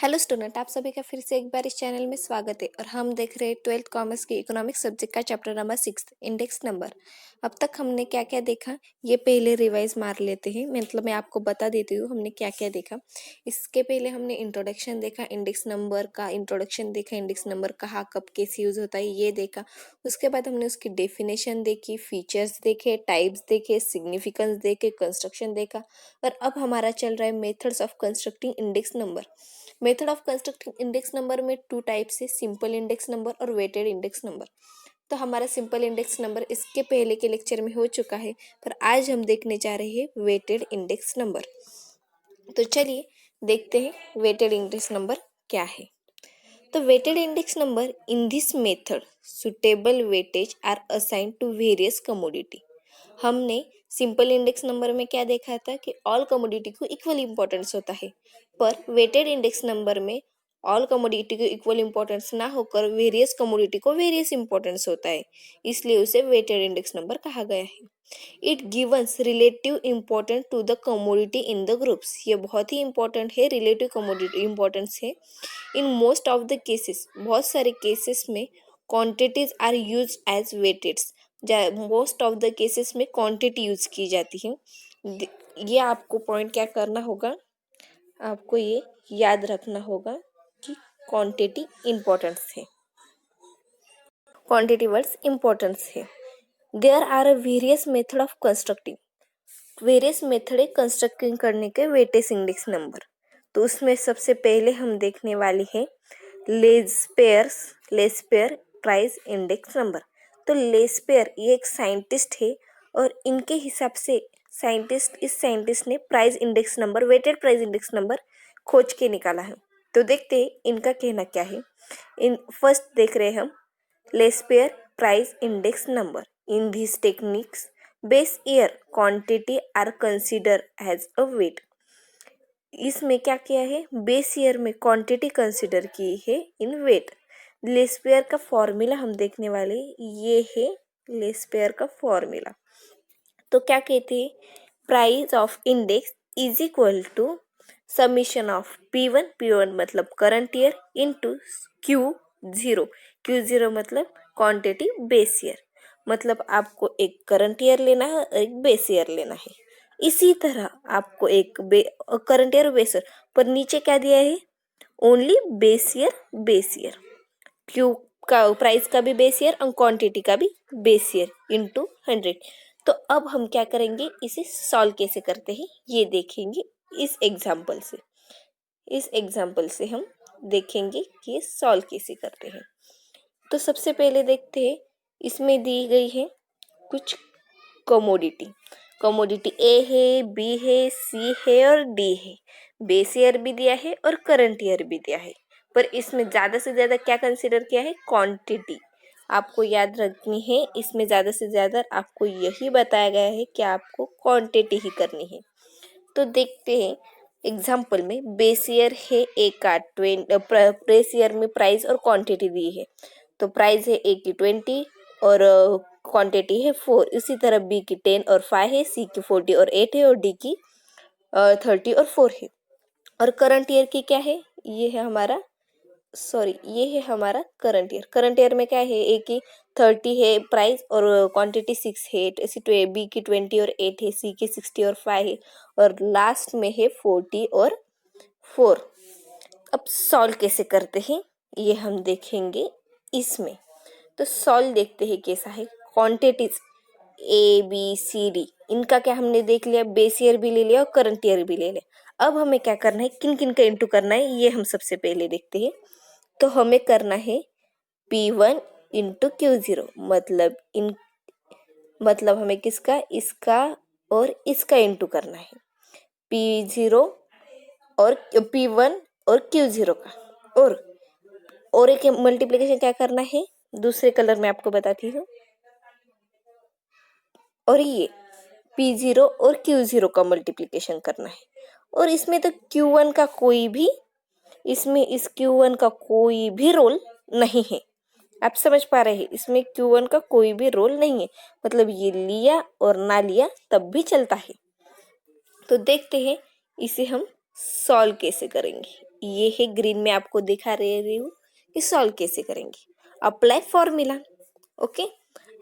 Hello student, आप सभी का फिर से एक बार इस चैनल में स्वागत है। और हम देख रहे हैं 12th कॉमर्स की इकोनॉमिक्स सब्जेक्ट का चैप्टर नंबर 6 इंडेक्स नंबर। अब तक हमने क्या क्या देखा ये पहले रिवाइज मार लेते हैं। मैं आपको बता देती हूँ हमने क्या क्या देखा। इसके पहले हमने इंट्रोडक्शन देखा, इंडेक्स नंबर का इंट्रोडक्शन देखा, इंडेक्स नंबर कहाँ कब कैसे यूज होता है ये देखा। उसके बाद हमने उसकी डेफिनेशन देखी, फीचर्स देखे, टाइप्स देखे, सिग्निफिकेंस देखे, कंस्ट्रक्शन देखा। और अब हमारा चल रहा है methods of constructing index number. Method of constructing index number में 2 टाइप्स है, सिंपल इंडेक्स नंबर और वेटेड इंडेक्स नंबर। तो हमारा सिंपल इंडेक्स नंबर इसके पहले के लेक्चर में हो चुका है, पर आज हम देखने जा रहे हैं वेटेड इंडेक्स नंबर। तो चलिए देखते हैं वेटेड इंडेक्स नंबर क्या है। तो weighted index number in this method suitable weightage are assigned to various commodity. हमने सिंपल इंडेक्स नंबर में क्या देखा था कि ऑल कमोडिटी को इक्वल इंपॉर्टेंस होता है, पर वेटेड इंडेक्स नंबर में ऑल कमोडिटी को इक्वल इंपॉर्टेंस ना होकर वेरियस कमोडिटी को वेरियस इंपॉर्टेंस होता है, इसलिए उसे वेटेड इंडेक्स नंबर कहा गया है। It givens relative important to the commodity in the groups. ये बहुत ही इंपॉर्टेंट है, रिलेटिव कमोडिटी इंपॉर्टेंस है। In most of the cases, बहुत सारे केसेस में quantities are use as weighteds. Most of the cases में क्वांटिटी यूज की जाती है। ये आपको पॉइंट क्या करना होगा, आपको ये याद रखना होगा कि क्वांटिटी इंपॉर्टेंस है, क्वांटिटी वर्ड्स इंपॉर्टेंस है। There are various method of constructing. Various method है कंस्ट्रक्टिंग करने के वेटेज इंडेक्स नंबर। तो उसमें सबसे पहले हम देखने वाले हैं लेस्पेयर प्राइस इंडेक्स नंबर। तो लेस्पेयर ये एक साइंटिस्ट है और इनके हिसाब से इस साइंटिस्ट ने price index number, weighted price index number खोज के निकाला है। तो देखते हैं इनका कहना क्या है। इन फर्स्ट देख रहे हैं हम Laspeyres price index number. In this techniques base year quantity are consider as a weight. इसमें क्या किया है, बेस ईयर में क्वांटिटी कंसिडर की है इन वेट। लेस्पेयर का फॉर्मूला हम देखने वाले, ये है लेस्पेयर का फॉर्मूला। तो क्या कहते हैं, price of index is equal to summation of P1 मतलब करंट ईयर इंटू Q0 मतलब क्वांटिटी बेस ईयर। मतलब आपको एक करंट ईयर लेना है और एक बेस ईयर लेना है। इसी तरह आपको एक करंट ईयर बेस ईयर, पर नीचे क्या दिया है, ओनली बेस ईयर। क्यू का प्राइस का भी बेस ईयर और क्वांटिटी का भी बेस ईयर इंटू 100। तो अब हम क्या करेंगे, इसे सॉल्व कैसे करते हैं ये देखेंगे इस एग्जाम्पल से हम देखेंगे कि ये सॉल्व कैसे करते हैं। तो सबसे पहले देखते हैं, इसमें दी गई है कुछ कमोडिटी ए है, बी है, सी है और डी है। बेस ईयर भी दिया है और करंट ईयर भी दिया है, पर इसमें ज़्यादा से ज़्यादा क्या कंसिडर किया है, क्वांटिटी। आपको याद रखनी है, इसमें ज़्यादा से ज़्यादा आपको यही बताया गया है कि आपको क्वांटिटी ही करनी है। तो देखते हैं एग्जाम्पल में, बेस ईयर है ए का 20, बेस ईयर में प्राइस और क्वांटिटी दी है। तो प्राइस है ए की 20 और क्वांटिटी है 4। इसी तरह बी की 10 और 5 है, सी की 40 और 8 है और डी की 30 और 4 है। और करंट ईयर की क्या है, ये है हमारा करंट ईयर में क्या है, ए की 30 है प्राइस और क्वांटिटी 6 है, इसी तो बी की 20 और 8 है, सी की 60 और 5 है और लास्ट में है 40 और 4। अब सॉल्व कैसे करते हैं ये हम देखेंगे इसमें। तो सॉल्व देखते हैं कैसा है। Quantities A B C D, इनका क्या हमने देख लिया, बेस ईयर भी ले लिया और करंट ईयर भी ले लिया। अब हमें क्या करना है, किन किन का इंटू करना है ये हम सबसे पहले देखते हैं। तो हमें करना है P1 इंटू Q0, मतलब हमें किसका, इसका और इसका इंटू करना है। P0 और P1 और Q0 का, और एक मल्टीप्लिकेशन क्या करना है, दूसरे कलर में आपको बताती हूँ। और ये P0 और Q0 का मल्टीप्लिकेशन करना है। और इसमें तो Q1 का कोई भी, इसमें इस Q1 का कोई भी रोल नहीं है। आप समझ पा रहे हैं, इसमें Q1 का कोई भी रोल नहीं है, मतलब ये लिया और ना लिया तब भी चलता है। तो देखते हैं इसे हम सॉल्व कैसे करेंगे। ये है ग्रीन में आपको दिखा रही हूँ कि सॉल्व कैसे करेंगे। Apply formula. ओके,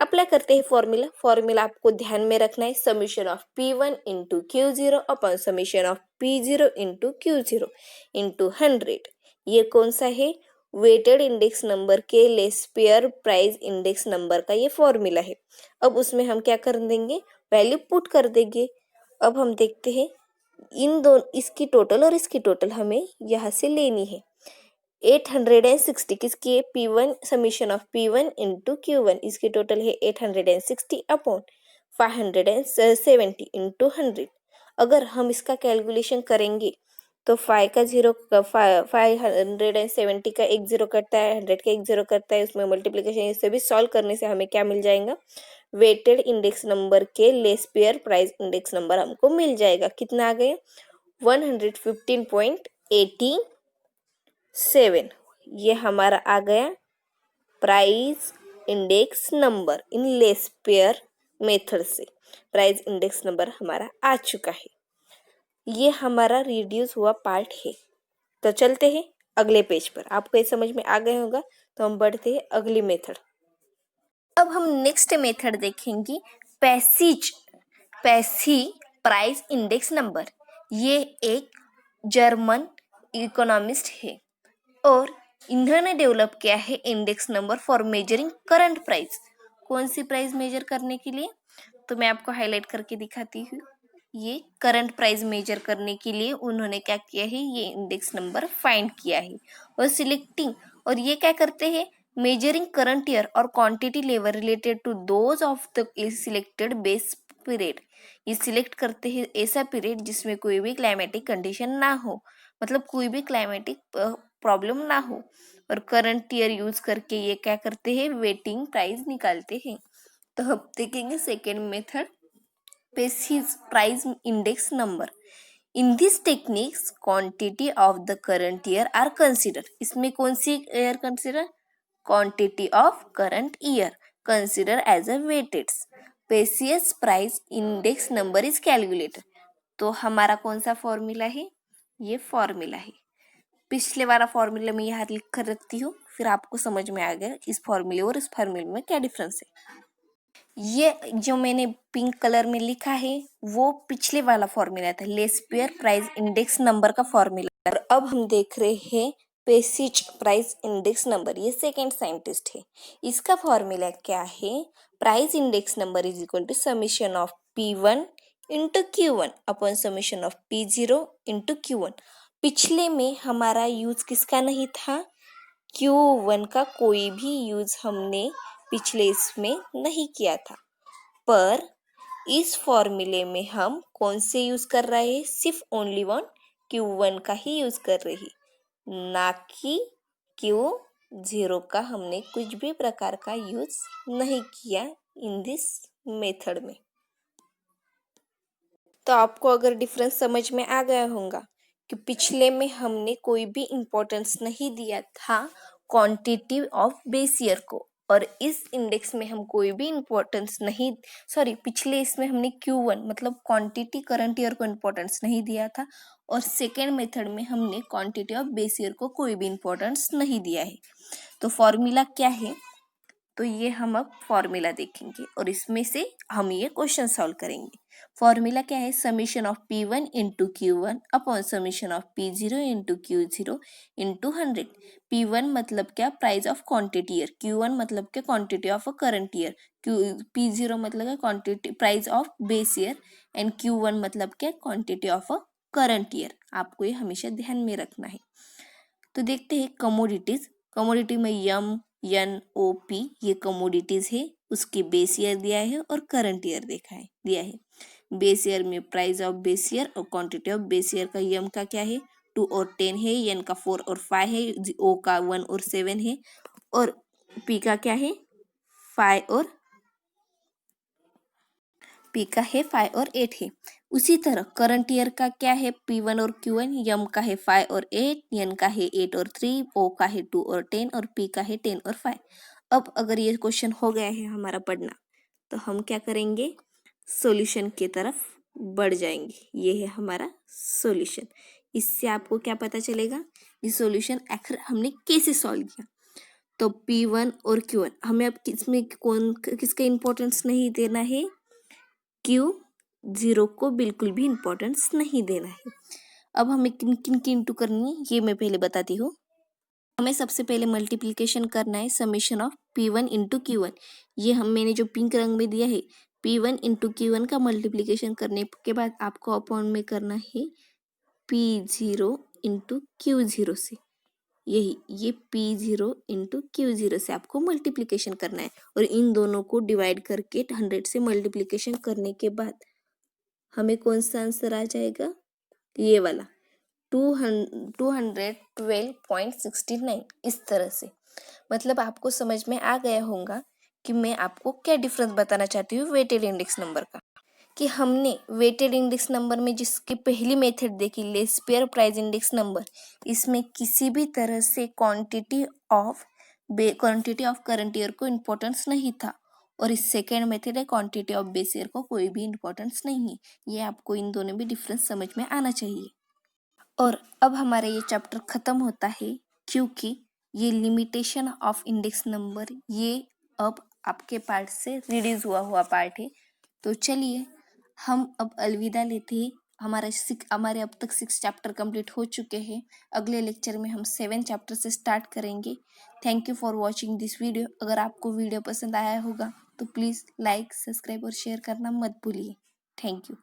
अप्लाई करते हैं फॉर्मूला। फॉर्मूला आपको ध्यान में रखना है, summation of P1 into Q0 upon summation of P0 into Q0 into 100। ये कौन सा है? वेटेड इंडेक्स नंबर के less pair price index number का ये फॉर्मूला है। अब उसमें हम क्या कर देंगे? वैल्यू पुट कर देंगे। अब हम देखते हैं इन दोनों, इसकी टोटल और इसकी टोटल हमें यहाँ से लेनी है। 860 किसकी है? P1 summation of P1 into Q1, इसकी टोटल है 860 अपॉन 570 इंटू 100। अगर हम इसका कैलकुलेशन करेंगे तो 570 का एक जीरो कटता है, 100 का एक जीरो कटता है, उसमें मल्टीप्लिकेशन ये सभी सॉल्व करने से हमें क्या मिल जाएगा? वेटेड इंडेक्स नंबर के less pair price index number हमको मिल जाएगा। कितना आ गया? 115.87। ये हमारा आ गया price index number in less pair method से। प्राइस इंडेक्स नंबर हमारा आ चुका है। ये हमारा रिड्यूस हुआ पार्ट है। तो चलते हैं अगले पेज पर। आपको ये समझ में आ गया होगा, तो हम बढ़ते हैं अगली मेथड। अब हम नेक्स्ट मेथड देखेंगे, पैसी प्राइस इंडेक्स नंबर। ये एक जर्मन इकोनॉमिस्ट है और इन्होंने डेवलप किया है index number for measuring current price. कौन सी प्राइस मेजर करने के लिए? तो मैं आपको हाईलाइट करके दिखाती हूँ। ये करंट प्राइस मेजर करने के लिए उन्होंने क्या किया है? ये इंडेक्स नंबर फाइंड किया है और सिलेक्टिंग, और ये क्या करते हैं? मेजरिंग करंट ईयर और quantity level related to those of the selected base period. ये सिलेक्ट करते हैं ऐसा पीरियड जिसमें कोई भी क्लाइमेटिक कंडीशन ना हो, मतलब कोई भी क्लाइमेटिक प्रॉब्लम ना हो, और करंट ईयर यूज करके ये क्या करते हैं? वेटिंग प्राइस निकालते हैं। तो हम देखेंगे second method, Pessy's price index number. In this techniques, quantity of the current year are considered. इसमें कौन सी year consider? Quantity of current year consider as a weighted. Pessy's price index number is calculated. तो हमारा कौन सा formula है? ये formula है। पिछले वाला फॉर्मूला मैं यहाँ लिख कर रखती हूँ, फिर आपको समझ में आ गया इस फॉर्मूले और इस फॉर्मूले में क्या डिफरेंस है। ये जो मैंने पिंक कलर में लिखा है वो पिछले वाला फॉर्मूला था, लेस्पियर प्राइस इंडेक्स नंबर का फॉर्मूला। और अब हम देख रहे हैं पेसिच प्राइस इंडेक्स नंबर। ये सेकंड साइंटिस्ट है। इसका फॉर्मूला क्या है? Price index number is equal to summation of P1 into Q1 upon summation of P0 into Q1। पिछले में हमारा यूज किसका नहीं था? Q1 का कोई भी यूज हमने पिछले इसमें नहीं किया था, पर इस फॉर्मूले में हम कौन से यूज कर रहे हैं? सिर्फ ओनली वन Q1 का ही यूज कर रहे हैं, ना कि Q0 का हमने कुछ भी प्रकार का यूज नहीं किया इन दिस मेथड में। तो आपको अगर डिफरेंस समझ में आ गया होगा कि पिछले में हमने कोई भी इम्पोर्टेंस नहीं दिया था क्वांटिटी ऑफ बेस ईयर को, और इस इंडेक्स में हम कोई भी इम्पोर्टेंस नहीं, पिछले इसमें हमने Q1 मतलब क्वांटिटी करंट ईयर को इम्पोर्टेंस नहीं दिया था, और सेकेंड मेथड में हमने क्वांटिटी ऑफ बेस ईयर को कोई भी इम्पोर्टेंस नहीं दिया है। तो फॉर्मूला क्या है? तो ये हम अब फॉर्मूला देखेंगे और इसमें से हम ये क्वेश्चन सॉल्व करेंगे। फॉर्मूला क्या है? Summation of P1 into Q1 upon summation of P0 into Q0 into 100। P1 मतलब क्या? Price of quantity year. Q1 मतलब क्या? Quantity of a current year. P0 मतलब quantity price of base year and Q1 मतलब क्या? Quantity of a current year. आपको ये हमेशा ध्यान में रखना है। तो देखते हैं कमोडिटीज। कमोडिटी में MNOP ये कमोडिटीज है, उसकी बेस ईयर दिया है और करंट ईयर दिया है। बेस ईयर में प्राइस ऑफ बेस ईयर और क्वांटिटी ऑफ बेस ईयर का M का क्या है? 2 और 10 है, N का 4 और 5 है, O का 1 और 7 है, और P का क्या है? 5 और P का है 5 और 8 है। उसी तरह करंट ईयर का क्या है? P1 और Q1, M का है 5 और 8, N का है 8 और 3, O का है 2 और 10 और P का है 10 और 5। अब अगर ये क्वेश्चन हो गया है हमारा पढ़ना, तो हम क्या करेंगे? सॉल्यूशन की तरफ बढ़ जाएंगे। ये है हमारा सॉल्यूशन। इससे आपको क्या पता चलेगा, ये सॉल्यूशन आखिर हमने कैसे सॉल्व किया। तो P1 और Q1 हमें अब किसका इंपॉर्टेंस नहीं देना है, Q0 को बिल्कुल भी इंपॉर्टेंस नहीं देना है। अब हमें किन किन की इंटू करनी है ये मैं पहले बताती हूँ। हमें सबसे पहले मल्टीप्लिकेशन करना है summation of P1 into Q1। ये मैंने जो पिंक रंग में दिया है, P1 इंटू Q1 का मल्टीप्लिकेशन करने के बाद आपको अपॉन में करना है P0 इंटू Q0 से। ये P0 इंटू Q0 से आपको मल्टीप्लिकेशन करना है और इन दोनों को डिवाइड करके 100 से मल्टीप्लिकेशन करने के बाद हमें कौन सा आंसर आ जाएगा, ये वाला 212.69। इस तरह से मतलब आपको समझ में आ गया होगा कि मैं आपको क्या डिफरेंस बताना चाहती हूँ वेटेड इंडेक्स नंबर का। कि हमने वेटेड इंडेक्स नंबर में जिसकी पहली मेथड देखी less pair price index number, इसमें किसी भी तरह से क्वांटिटी ऑफ करंट ईयर को इम्पोर्टेंस नहीं था और इस सेकेंड मेथड है क्वांटिटी ऑफ बेस ईयर को कोई भी इम्पोर्टेंस नहीं है। ये आपको इन दोनों में डिफरेंस समझ में आना चाहिए। और अब हमारा ये चैप्टर ख़त्म होता है क्योंकि ये लिमिटेशन ऑफ इंडेक्स नंबर ये अब आपके पार्ट से रिड्यूस हुआ पार्ट है। तो चलिए हम अब अलविदा लेते हैं। हमारे अब तक 6 चैप्टर कंप्लीट हो चुके हैं। अगले लेक्चर में हम 7 चैप्टर से स्टार्ट करेंगे। Thank you for watching this video. अगर आपको वीडियो पसंद आया होगा तो प्लीज़ लाइक, सब्सक्राइब और शेयर करना मत भूलिए। Thank you.